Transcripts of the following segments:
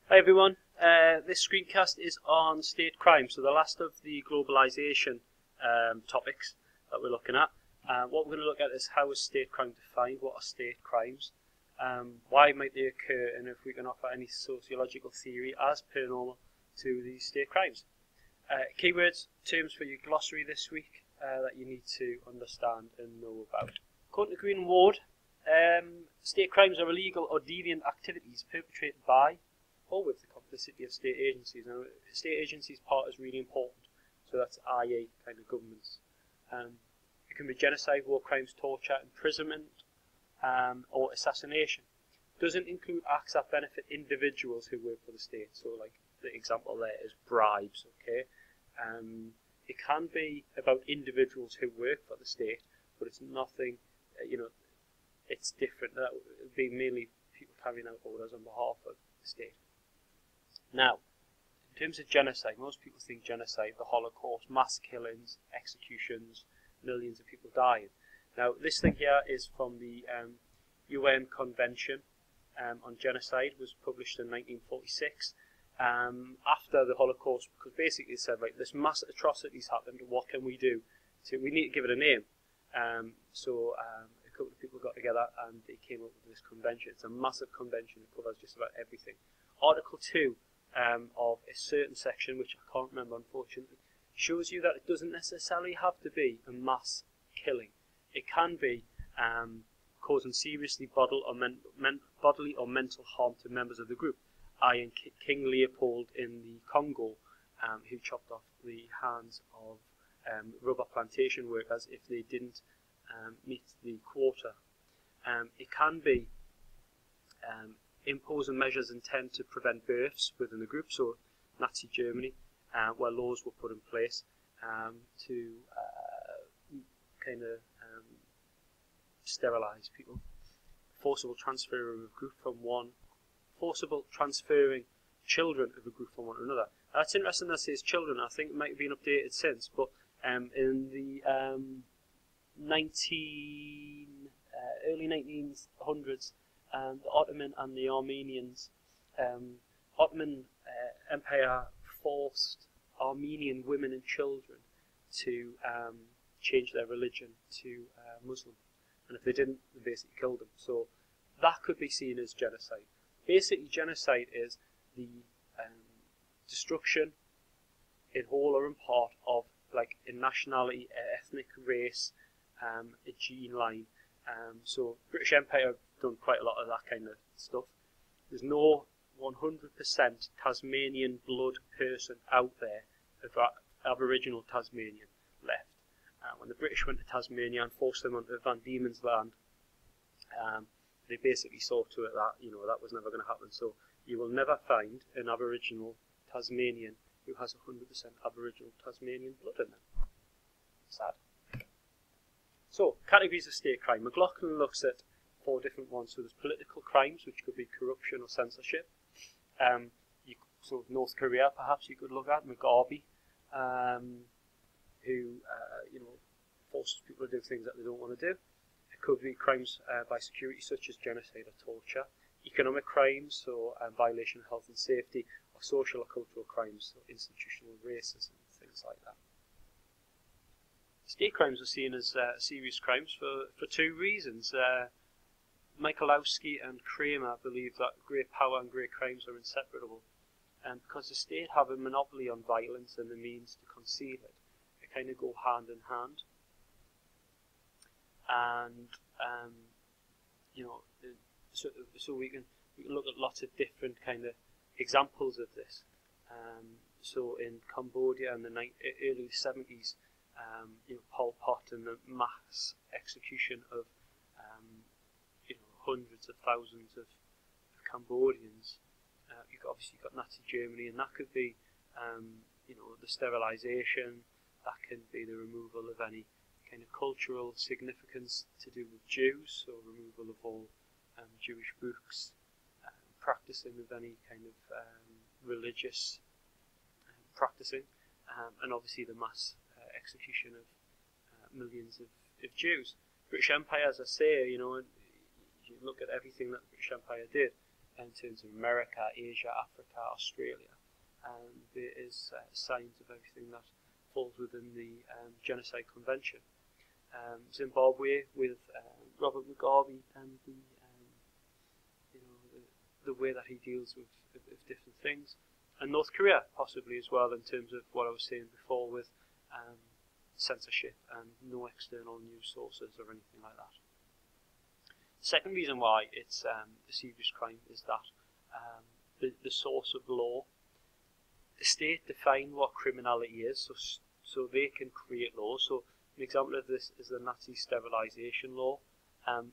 Hi everyone, this screencast is on state crime, so the last of the globalisation topics that we're looking at. What we're going to look at is how is state crime defined, what are state crimes, why might they occur, and if we can offer any sociological theory as per normal to these state crimes. Keywords, terms for your glossary this week that you need to understand and know about. According to Green and Ward, state crimes are illegal or deviant activities perpetrated by or with the complicity of state agencies. Now, state agencies part is really important, so that's IA kind of governments. It can be genocide, war crimes, torture, imprisonment, or assassination. Doesn't include acts that benefit individuals who work for the state. So, like the example there is bribes. Okay, it can be about individuals who work for the state, but it's nothing. It's different. That would be mainly people carrying out orders on behalf of the state. Now, in terms of genocide, most people think genocide, the Holocaust, mass killings, executions, millions of people dying. Now, this thing here is from the UN Convention on Genocide, was published in 1946, after the Holocaust, because basically it said, right, this mass atrocities happened, what can we do? We need to give it a name. So a couple of people got together and they came up with this convention. It's a massive convention, it covers just about everything. Article 2 of a certain section, which I can't remember unfortunately, shows you that it doesn't necessarily have to be a mass killing. It can be causing seriously bodily or mental harm to members of the group. I.e. King Leopold in the Congo, who chopped off the hands of rubber plantation workers if they didn't meet the quota. It can be imposing measures intended to prevent births within the group, so Nazi Germany, where laws were put in place to kind of sterilise people. Forcible transfer of a group from one, forcible transferring children of a group from one to another. That's interesting that it says children. I think it might have been updated since, but in the early 1900s, the Ottoman and the Armenians, Ottoman Empire forced Armenian women and children to change their religion to Muslim, and if they didn't, they basically killed them. So that could be seen as genocide. Basically, genocide is the destruction in whole or in part of like a nationality, ethnic race, a gene line. So British Empire have done quite a lot of that kind of stuff. There's no 100% Tasmanian blood person out there of Aboriginal Tasmanian left. When the British went to Tasmania and forced them onto Van Diemen's land, they basically saw to it that that was never going to happen. So you will never find an Aboriginal Tasmanian who has 100% Aboriginal Tasmanian blood in them. Sad. So, categories of state crime. McLaughlin looks at 4 different ones. So there's political crimes, which could be corruption or censorship. So North Korea, perhaps you could look at Mugabe, who forces people to do things that they don't want to do. It could be crimes by security, such as genocide or torture. Economic crimes, so violation of health and safety, or social or cultural crimes, so institutional racism, things like that. State crimes are seen as serious crimes for 2 reasons. Michalowski and Kramer believe that great power and great crimes are inseparable, and because the state have a monopoly on violence and the means to conceal it, they kind of go hand in hand. And so we can look at lots of different kind of examples of this. So in Cambodia in the early 70s, Pol Pot and the mass execution of hundreds of thousands of Cambodians. You've got Nazi Germany, and that could be the sterilisation. That can be the removal of any kind of cultural significance to do with Jews, so removal of all Jewish books, practicing of any kind of religious practicing, and obviously the mass execution of millions of Jews. British Empire, as I say, you look at everything that the British Empire did, in terms of America, Asia, Africa, Australia. And there is signs of everything that falls within the Genocide Convention. Zimbabwe with Robert Mugabe and the way that he deals with different things, and North Korea possibly as well, in terms of what I was saying before with censorship and no external news sources or anything like that. Second reason why it's a serious crime is that the source of law. The state define what criminality is, so they can create laws. So an example of this is the Nazi Sterilization law.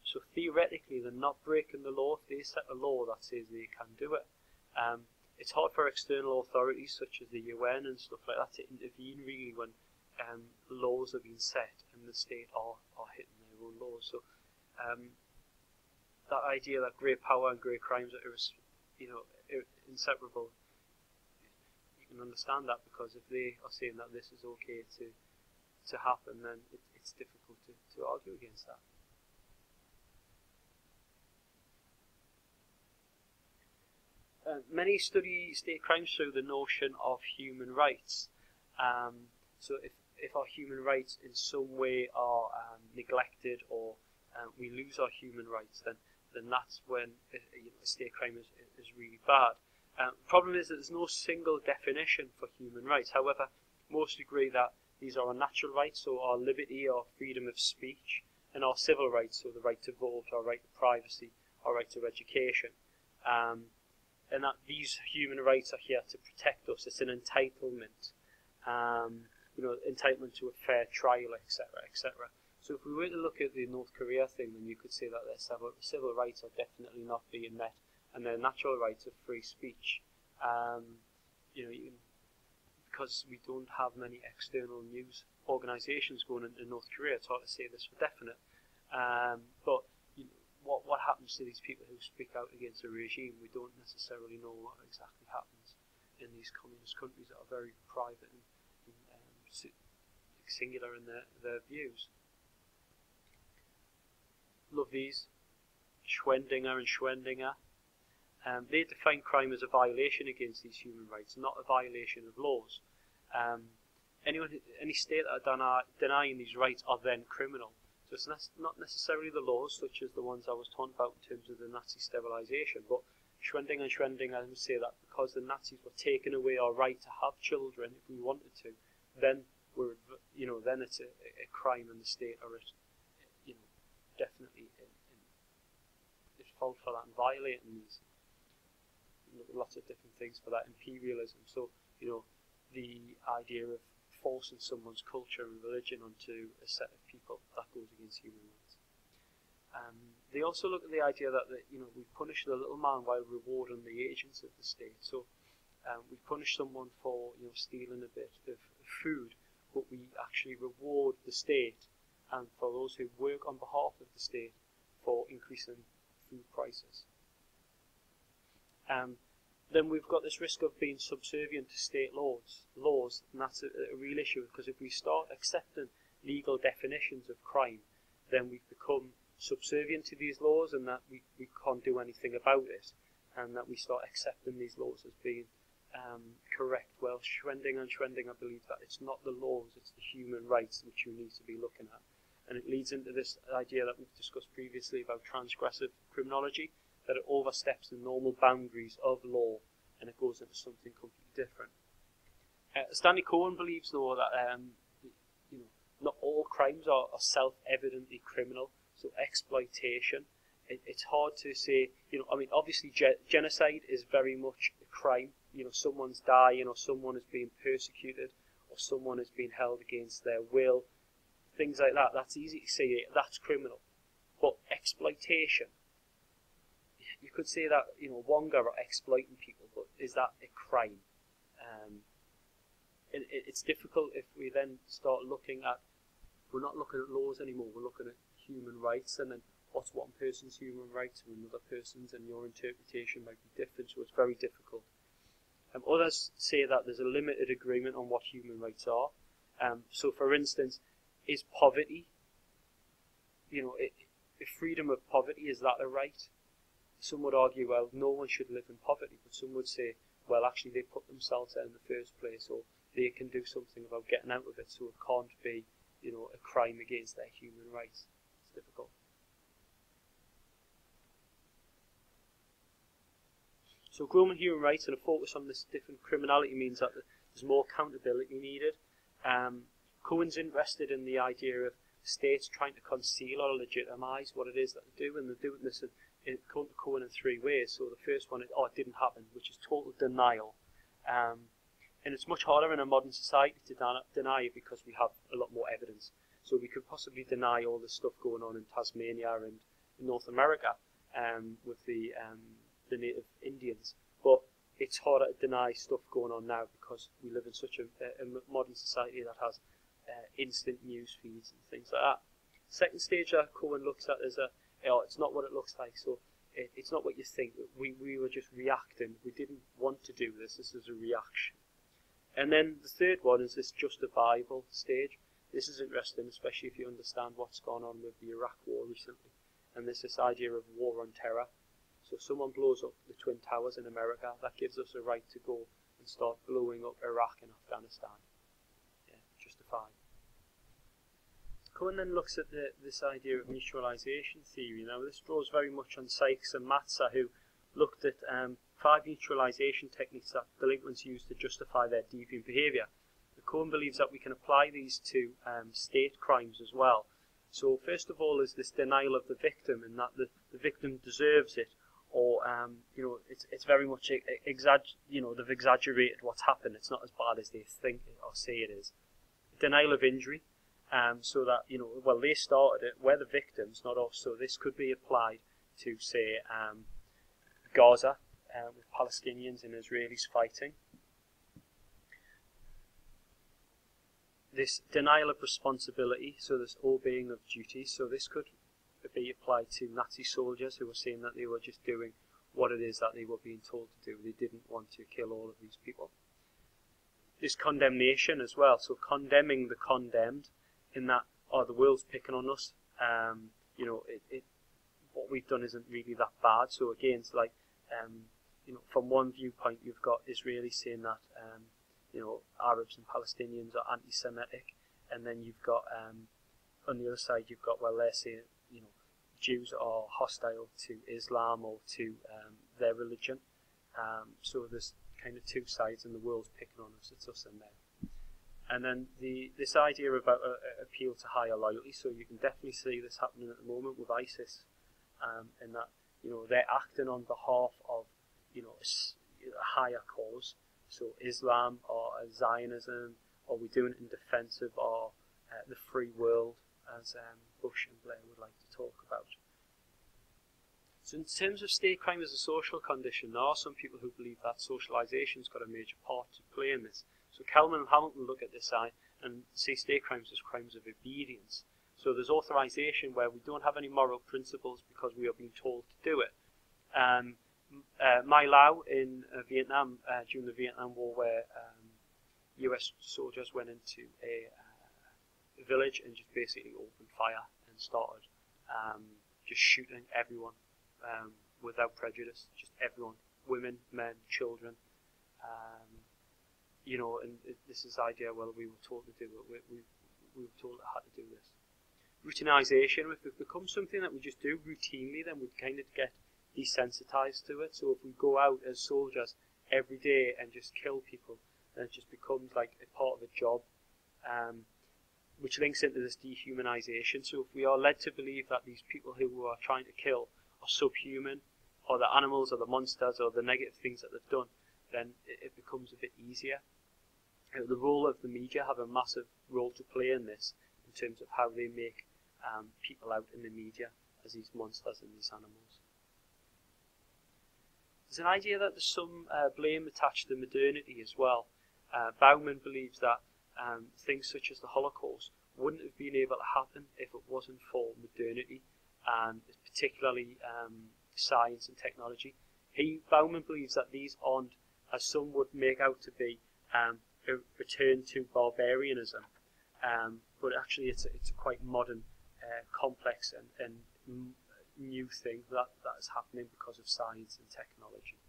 So theoretically, they're not breaking the law if they set a law that says they can do it. It's hard for external authorities such as the UN and stuff like that to intervene really when laws have been set and the state are hitting their own laws. So that idea that great power and great crimes are inseparable, you can understand that, because if they are saying that this is okay to happen, then it's difficult to argue against that. Many study state crimes through the notion of human rights. So if our human rights in some way are neglected, or we lose our human rights, then that's when a state crime is really bad. The problem is that there's no single definition for human rights. However, most agree that these are our natural rights, so our liberty, our freedom of speech, and our civil rights, so the right to vote, our right to privacy, our right to education. And that these human rights are here to protect us. It's an entitlement, entitlement to a fair trial, etc., etc. So if we were to look at the North Korea thing, then you could say that their civil rights are definitely not being met, and their natural rights of free speech. Because we don't have many external news organisations going into North Korea, it's hard to say this for definite. But what happens to these people who speak out against a regime? We don't necessarily know what exactly happens in these communist countries that are very private and singular in their views. Love these. Schwendinger and Schwendinger. They define crime as a violation against these human rights, not a violation of laws. Any state that are denying these rights are then criminal. So it's not necessarily the laws, such as the ones I was talking about in terms of the Nazi sterilization, but Schwendinger and Schwendinger would say that because the Nazis were taking away our right to have children if we wanted to, then then it's a crime, and the state are definitely at fault for that and violating these. Lots of different things for that. Imperialism, so the idea of forcing someone's culture and religion onto a set of people, that goes against human rights. They also look at the idea that we punish the little man while rewarding the agents of the state. So we punish someone for stealing a bit of food, but we actually reward the state and for those who work on behalf of the state for increasing food prices. Then we've got this risk of being subservient to state laws, and that's a real issue, because if we start accepting legal definitions of crime, then we've become subservient to these laws, and that we can't do anything about it, and that we start accepting these laws as being correct. Well, Schwending and Schwendinger believe that it's not the laws, it's the human rights which you need to be looking at. And it leads into this idea that we've discussed previously about transgressive criminology, that it oversteps the normal boundaries of law and it goes into something completely different. Stanley Cohen believes, though, that not all crimes are self-evidently criminal. So exploitation, it's hard to say. Obviously genocide is very much a crime. Someone's dying, or someone is being persecuted, or someone is being held against their will. Things like that. That's easy to say. That's criminal. But exploitation, you could say that Wonga are exploiting people, but is that a crime? It's difficult if we then start looking at. We're not looking at laws anymore. We're looking at human rights, and then what's one person's human rights and another person's, and your interpretation might be different. So it's very difficult. Others say that there's a limited agreement on what human rights are. So, for instance, is poverty, freedom of poverty, is that a right? some would argue, well, no one should live in poverty, but some would say, well, actually they put themselves there in the first place, or they can do something about getting out of it, so it can't be, a crime against their human rights. It's difficult. So growing human rights and a focus on this different criminality means that there's more accountability needed. Cohen's interested in the idea of states trying to conceal or legitimise what it is that they do, and they're doing this according to Cohen in three ways. So the first one is, it didn't happen, which is total denial. And it's much harder in a modern society to deny it because we have a lot more evidence. So we could possibly deny all this stuff going on in Tasmania and in North America with the native Indians. But it's harder to deny stuff going on now because we live in such a modern society that has instant news feeds and things like that. Second stage that Cohen looks at is it's not what it looks like. So it's not what you think. We were just reacting. We didn't want to do this. This is a reaction. And then the third one is this justifiable stage. This is interesting, especially if you understand what's gone on with the Iraq War recently. And there's this idea of war on terror. So if someone blows up the Twin Towers in America, that gives us a right to go and start blowing up Iraq and Afghanistan. Yeah, justified. Cohen then looks at this idea of neutralisation theory. Now this draws very much on Sykes and Matza, who looked at 5 neutralisation techniques that delinquents use to justify their deviant behaviour. Cohen believes that we can apply these to state crimes as well. So first of all is this denial of the victim, and that the victim deserves it, or it's very much they've exaggerated what's happened. It's not as bad as they think or say it is. Denial of injury, so that they started it. We're the victims, not us. So this could be applied to say Gaza with Palestinians and Israelis fighting. This denial of responsibility, so this obeying of duties. So this could be applied to Nazi soldiers who were saying that they were just doing what it is that they were being told to do. They didn't want to kill all of these people. This condemnation as well, so condemning the condemned, in that, the world's picking on us. What we've done isn't really that bad. So again, it's like, from one viewpoint, you've got Israelis saying that, Arabs and Palestinians are anti-Semitic, and then you've got, on the other side, you've got, they're saying, Jews are hostile to Islam or to their religion. So there's kind of two sides, and the world's picking on us. It's us and them. And then this idea about appeal to higher loyalty. So you can definitely see this happening at the moment with ISIS, in that they're acting on behalf of a higher cause. So Islam or Zionism, or we're doing it in defence of the free world, as Bush and Blair would like to talk about. So in terms of state crime as a social condition, there are some people who believe that socialisation's got a major part to play in this. So Kelman and Hamilton look at this side and see state crimes as crimes of obedience. So there's authorisation where we don't have any moral principles because we are being told to do it. My Lao in Vietnam, during the Vietnam War, where US soldiers went into a village and just basically opened fire and started just shooting everyone without prejudice, just everyone, women, men, children. And this is the idea, we were told to do it, we were told how to do this. Routinization, if it becomes something that we just do routinely, then we kind of get desensitized to it. So if we go out as soldiers every day and just kill people, then it just becomes like a part of a job, which links into this dehumanization. So if we are led to believe that these people who are trying to kill are subhuman, or the animals or the monsters or the negative things that they've done, then it becomes a bit easier. The role of the media have a massive role to play in this, in terms of how they make people out in the media as these monsters and these animals. There's an idea that there's some blame attached to modernity as well. Bauman believes that things such as the Holocaust wouldn't have been able to happen if it wasn't for modernity, and particularly science and technology. Bauman believes that these aren't, as some would make out to be, a return to barbarianism, but actually it's a quite modern, complex and new thing that is happening because of science and technology.